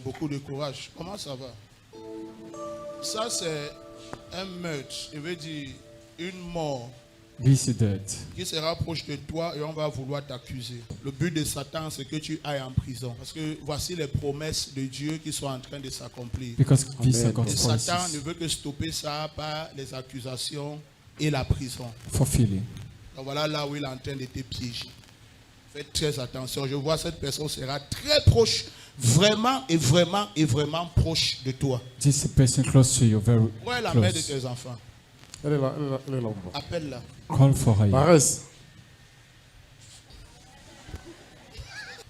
Beaucoup de courage. Comment ça va? Ça, c'est un meurtre. Je veux dire, une mort qui se rapproche de toi et on va vouloir t'accuser. Le but de Satan, c'est que tu ailles en prison. Parce que voici les promesses de Dieu qui sont en train de s'accomplir. Et Satan ne veut que stopper ça par les accusations et la prison. Donc voilà là où il est en train de te piéger. Faites très attention. Je vois cette personne sera très proche, vraiment et vraiment et vraiment proche de toi. This person close to you, very Où est la mère de tes enfants? Elle est là, elle est là. Appelle-la. Call for her. Paresse.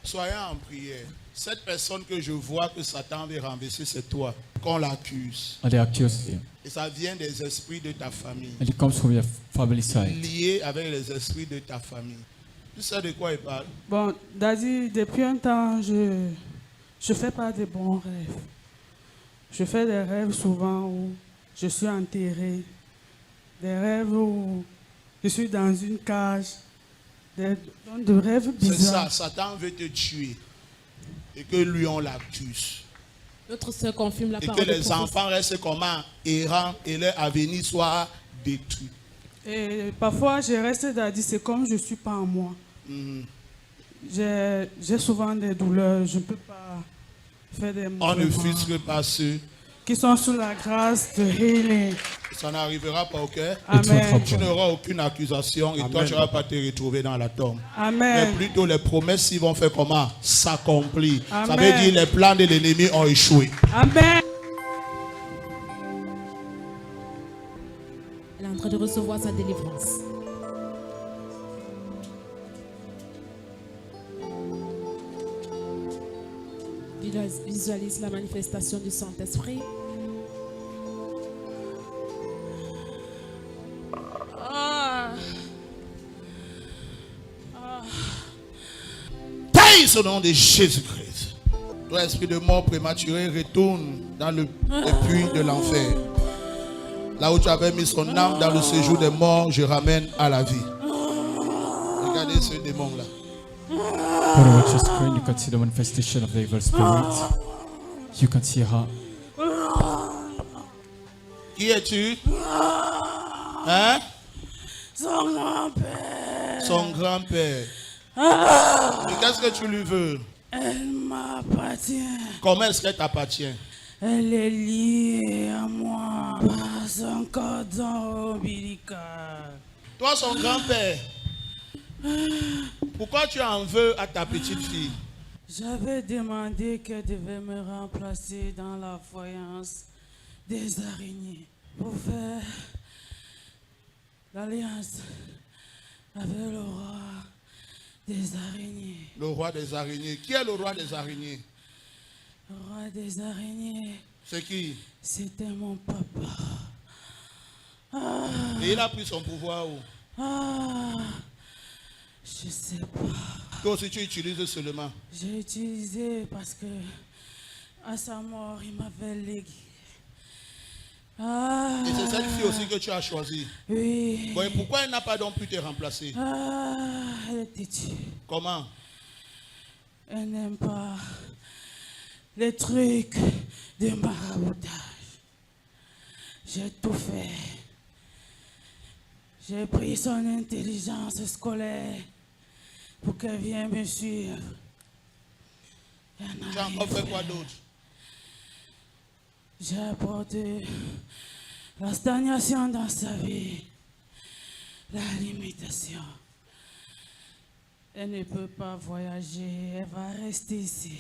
Soyez en prière. Cette personne que je vois que Satan veut renverser, c'est toi, qu'on l'accuse. And they accuse you. Et ça vient des esprits de ta famille. And it comes from your family side. Lié avec les esprits de ta famille. Tu sais de quoi il parle? Bon, Daddy, depuis un temps, je fais pas de bons rêves. Je fais des rêves souvent où je suis enterré. Des rêves où je suis dans une cage. Des rêves bizarres. C'est ça, Satan veut te tuer. Et que lui, on l'accuse. Notre sœur confirme la et parole. Et que les enfants restent comment errants et leur avenir soit détruit. Et parfois, je reste Daddy, c'est comme je ne suis pas en moi. J'ai souvent des douleurs, je ne peux pas faire des mouvements. On ne frustre pas ceux qui sont sous la grâce de healing. Ça n'arrivera pas au cœur. Amen. Tu n'auras aucune accusation et toi tu ne vas pas te retrouver dans la tombe. Amen. Mais plutôt les promesses ils vont faire comment? S'accomplir. Ça veut dire les plans de l'ennemi ont échoué. Amen. Elle est en train de recevoir sa délivrance. Visualise la manifestation du Saint-Esprit. Au nom de Jésus-Christ. Toi, esprit de mort prématuré, retourne dans le puits de l'enfer. Là où tu avais mis son âme dans le séjour des morts, je ramène à la vie. Regardez ce démon-là. When you watch your screen, you can see the manifestation of the evil spirit. You can see her. Qui es-tu? Hein? Son grand-père. Son grand-père. Et qu'est-ce que tu lui veux? Elle m'appartient. Comment est-ce qu'elle t'appartient? Elle est liée à moi par son cordon ombilical. Toi, son grand-père, pourquoi tu en veux à ta petite fille? J'avais demandé qu'elle devait me remplacer dans la voyance des araignées pour faire l'alliance avec le roi des araignées. Le roi des araignées. Qui est le roi des araignées? Le roi des araignées. C'est qui? C'était mon papa. Et il a pris son pouvoir où? Je sais pas. Toi aussi tu utilises seulement? J'ai utilisé parce que à sa mort il m'avait légué. Et c'est cette fille aussi que tu as choisie? Oui. Bon, et pourquoi elle n'a pas donc pu te remplacer? Elle était tuée. Comment? Elle n'aime pas les trucs de maraboutage. J'ai tout fait. J'ai pris son intelligence scolaire pour qu'elle vienne me suivre. Tu as encore fait quoi d'autre? J'ai apporté la stagnation dans sa vie, la limitation. Elle ne peut pas voyager, elle va rester ici.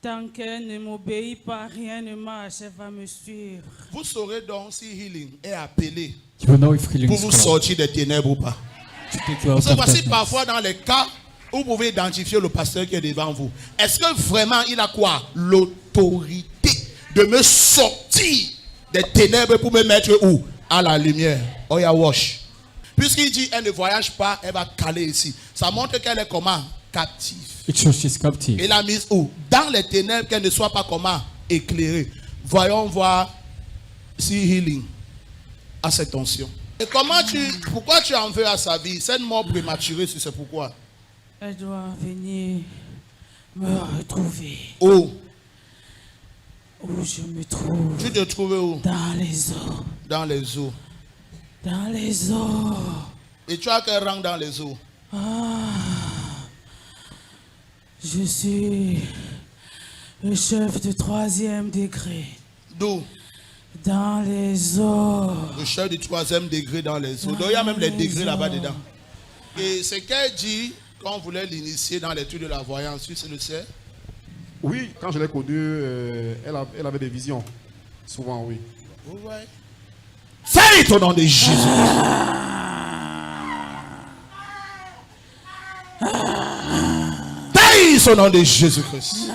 Tant qu'elle ne m'obéit pas, rien ne marche, elle va me suivre. Vous saurez donc si Healing est appelé You know if healing pour is vous called. sortir des ténèbres ou pas. Parce que voici parfois dans les cas où vous pouvez identifier le pasteur qui est devant vous. Est-ce que vraiment il a quoi? L'autorité de me sortir des ténèbres pour me mettre où? À la lumière. Oh yeah, wash. Puisqu'il dit elle ne voyage pas, elle va caler ici. Ça montre qu'elle est comment? Captive. It shows she's captive. Et la mise où? Dans les ténèbres, qu'elle ne soit pas comment? Éclairée. Voyons voir si Healing a cette onction. Et pourquoi tu en veux à sa vie? Cette mort prématurée, c'est pourquoi? Elle doit venir me retrouver. Où? Où je me trouve. Tu te trouves où? Dans les eaux. Dans les eaux. Dans les eaux. Et tu as quel rang dans les eaux? Je suis le chef de 3e degré. D'où? Dans les eaux. Le chef du 3e degré dans les eaux. Donc il y a même les degrés là-bas dedans. Et ce qu'elle dit quand on voulait l'initier dans l'étude de la voyance, tu le sais? Oui, quand je l'ai connue, elle avait des visions. Souvent, oui. Ouais. Fais au nom de Jésus. Taille au nom de Jésus-Christ.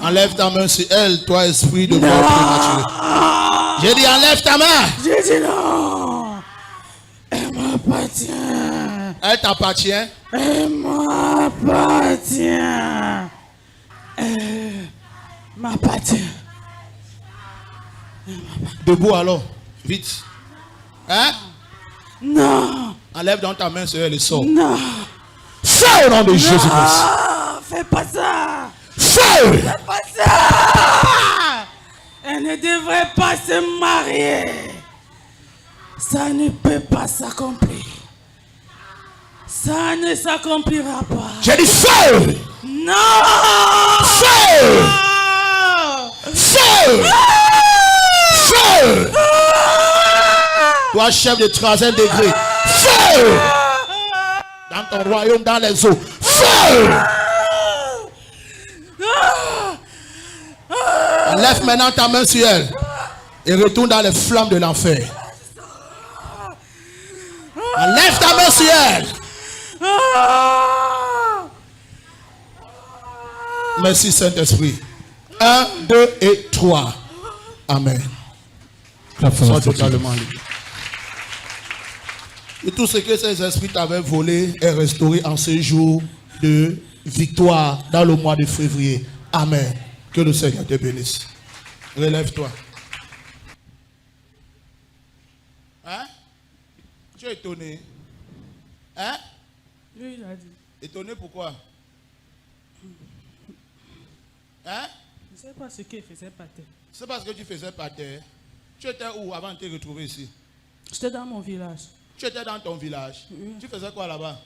Enlève ta main sur elle, toi esprit de mort prématuré. J'ai dit enlève ta main. J'ai dit non. Elle m'appartient. Elle t'appartient. Elle m'appartient. Elle m'appartient. Debout alors, vite. Hein? Non. Enlève donc ta main sur elle et sors. Non. Fais au nom de Jésus-Christ. Ah, fais pas ça. Fais. Fais pas ça. Elle ne devrait pas se marier. Ça ne peut pas s'accomplir. Ça ne s'accomplira pas. J'ai dit feu. Non. Feu. Feu. Feu. Toi, chef de 3e degré. Feu. Dans ton royaume, dans les eaux. Feu. Enlève maintenant ta main sur elle. Et retourne dans les flammes de l'enfer. Enlève ta main sur elle. Merci Saint-Esprit. 1, 2 et 3. Amen. Sois totalement libre. Et tout ce que ces esprits t'avaient volé est restauré en ce jour de victoire dans le mois de février. Amen. Que le Seigneur te bénisse. Relève-toi. Hein? Tu es étonné? Hein? Lui, il a dit. Étonné pourquoi? Hein? Je ne sais pas ce qu'il faisait par terre. C'est parce que tu faisais par terre. Tu étais où avant de te retrouver ici? J'étais dans mon village. Tu étais dans ton village. Oui. Tu faisais quoi là-bas?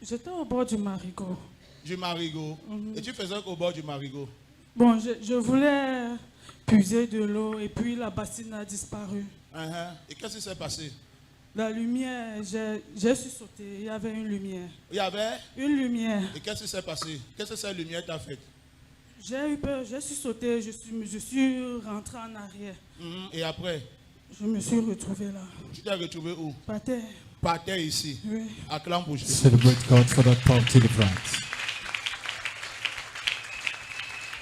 J'étais au bord du Marigot. Du Marigot. Et tu faisais quoi au bord du Marigot? Bon, je voulais puiser de l'eau et puis la bassine a disparu. Et qu'est-ce qui s'est passé? La lumière, j'ai su sauter, il y avait une lumière. Il y avait? Une lumière. Et qu'est-ce qui s'est passé? Qu'est-ce que cette lumière t'a fait? J'ai eu peur, j'ai su sauter, je suis rentré en arrière. Et après? Je me suis retrouvé là. Tu t'es retrouvé où? Par terre. Par terre ici. Oui. Acclame pour Jésus. Celebrate God for that power of deliverance.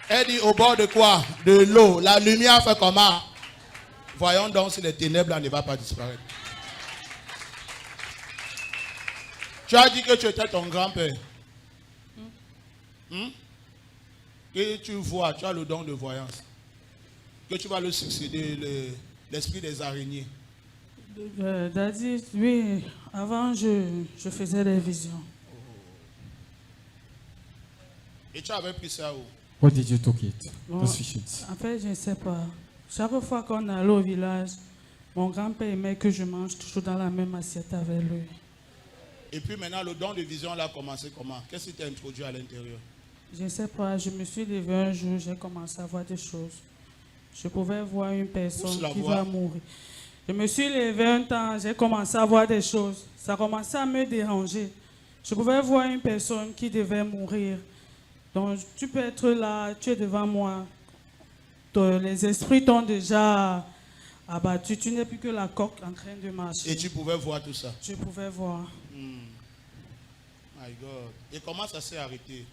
Elle dit au bord de quoi? De l'eau. La lumière fait comment? Voyons donc si les ténèbres là ne vont pas disparaître. Tu as dit que tu étais ton grand-père. Que tu vois, tu as le don de voyance. Que tu vas le succéder, l'esprit des araignées. Daddy, oui, avant je faisais des visions. Et tu avais pris ça où? What did you took it? Bon, Those visions. en fait, je ne sais pas. Chaque fois qu'on allait au village, mon grand-père aimait que je mange toujours dans la même assiette avec lui. Et puis maintenant, le don de vision là a commencé comment? Qu'est-ce qui t'a introduit à l'intérieur? Je ne sais pas, je me suis levé un jour, j'ai commencé à voir des choses. Je pouvais voir une personne qui va mourir. Je me suis levé un temps, j'ai commencé à voir des choses. Ça commençait à me déranger. Je pouvais voir une personne qui devait mourir. Donc tu peux être là, tu es devant moi. Les esprits t'ont déjà abattu. Tu n'es plus que la coque en train de marcher. Et tu pouvais voir tout ça? Je pouvais voir. My God. Et comment ça s'est arrêté?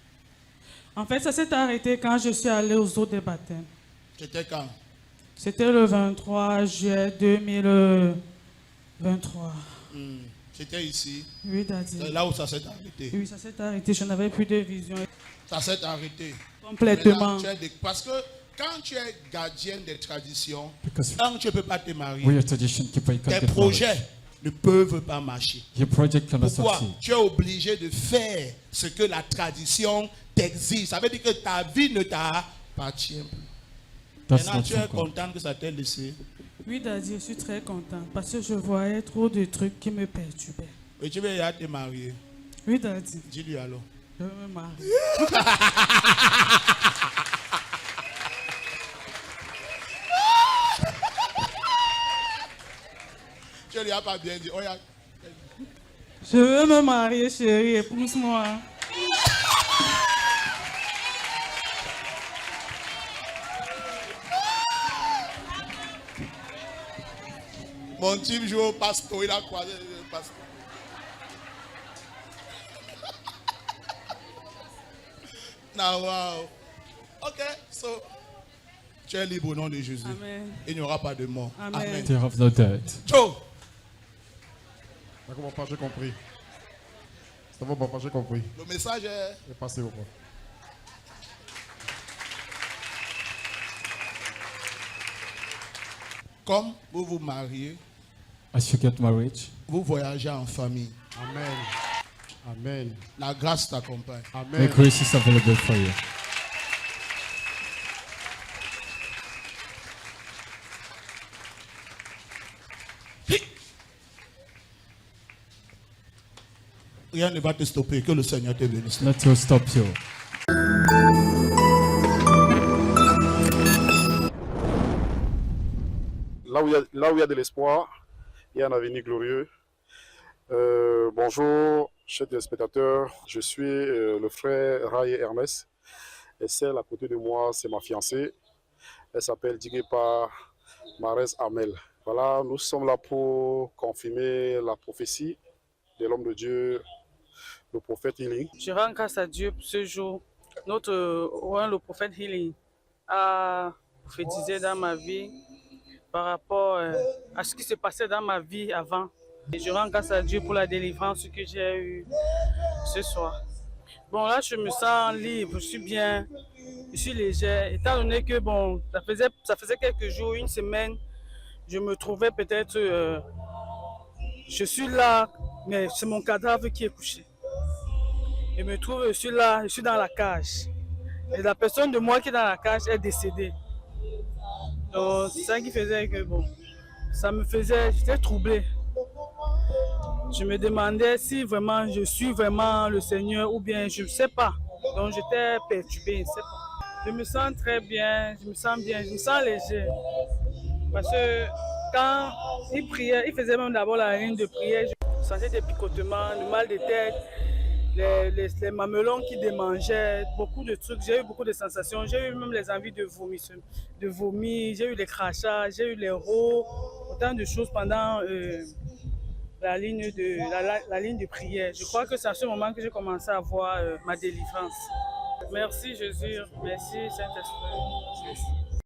En fait, ça s'est arrêté quand je suis allé aux eaux de baptême. C'était quand? C'était le 23 juillet 2023. C'était ici? Oui, Daddy. C'est là où ça s'est arrêté? Oui, ça s'est arrêté. Je n'avais plus de vision. Ça s'est arrêté? Complètement. Parce que quand tu es gardienne des traditions, Because tu ne peux pas te marier. we are tradition keeper. Tes projets ne peuvent pas marcher. Your project cannot Pourquoi? succeed. Tu es obligé de faire ce que la tradition t'exige. Ça veut dire que ta vie ne t'appartient plus. That's Maintenant, not tu es from God. content que ça t'ait laissé. Oui, Daddy, je suis très contente parce que je voyais trop de trucs qui me perturbaient. Et tu veux y aller te marier. Oui, Daddy, Dis-lui alors. je veux me marier. Tu lui as pas bien dit. Oh, Je veux me marier, chérie, épouse-moi. mon type joue au pasto, il a croisé le pasto. Now, wow. Ok, so, tu es libre au nom de Jésus. Amen. Il n'y aura pas de mort. Amen. Amen. They have no death. Joe. D'accord, papa, j'ai compris. C'est bon, papa, j'ai compris. Le message est... C'est passé, papa. Comme vous vous mariez, As you get married, vous voyagez en famille. Amen. Amen. La grâce t'accompagne. Amen. the grace is available for you. Rien ne va te stopper. Que le Seigneur te bénisse. Not to stop you. Là où il y a de l'espoir, il y a un avenir glorieux. Bonjour, chers téléspectateurs. Je suis le frère Ray Ernest. Et celle à côté de moi, c'est ma fiancée. Elle s'appelle Diguepa Marès Amel. Voilà, nous sommes là pour confirmer la prophétie de l'homme de Dieu, le prophète Healing. Je rends grâce à Dieu pour ce jour. Le prophète Healing a prophétisé dans ma vie par rapport à ce qui se passait dans ma vie avant. Et je rends grâce à Dieu pour la délivrance que j'ai eue ce soir. Bon, là, je me sens libre, je suis bien, je suis légère. Étant donné que, bon, ça faisait quelques jours, une semaine, je me trouvais peut-être... je suis là, mais c'est mon cadavre qui est couché. Je me trouve, je suis là, je suis dans la cage. Et la personne de moi qui est dans la cage est décédée. Donc, c'est ça qui faisait que, bon, ça me faisait, j'étais troublé. Je me demandais si vraiment je suis vraiment le Seigneur ou bien je ne sais pas. Donc, j'étais perturbé, je ne sais pas. Je me sens très bien, je me sens bien, je me sens léger. Parce que quand il priait, il faisait même d'abord la ligne de prière, je sentais des picotements, du mal de tête. Les mamelons qui démangeaient, beaucoup de trucs, j'ai eu beaucoup de sensations, j'ai eu même les envies de vomir, j'ai eu les crachats, j'ai eu les rots, autant de choses pendant la ligne de prière. Je crois que c'est à ce moment que j'ai commencé à voir ma délivrance. Merci Jésus, merci Saint-Esprit.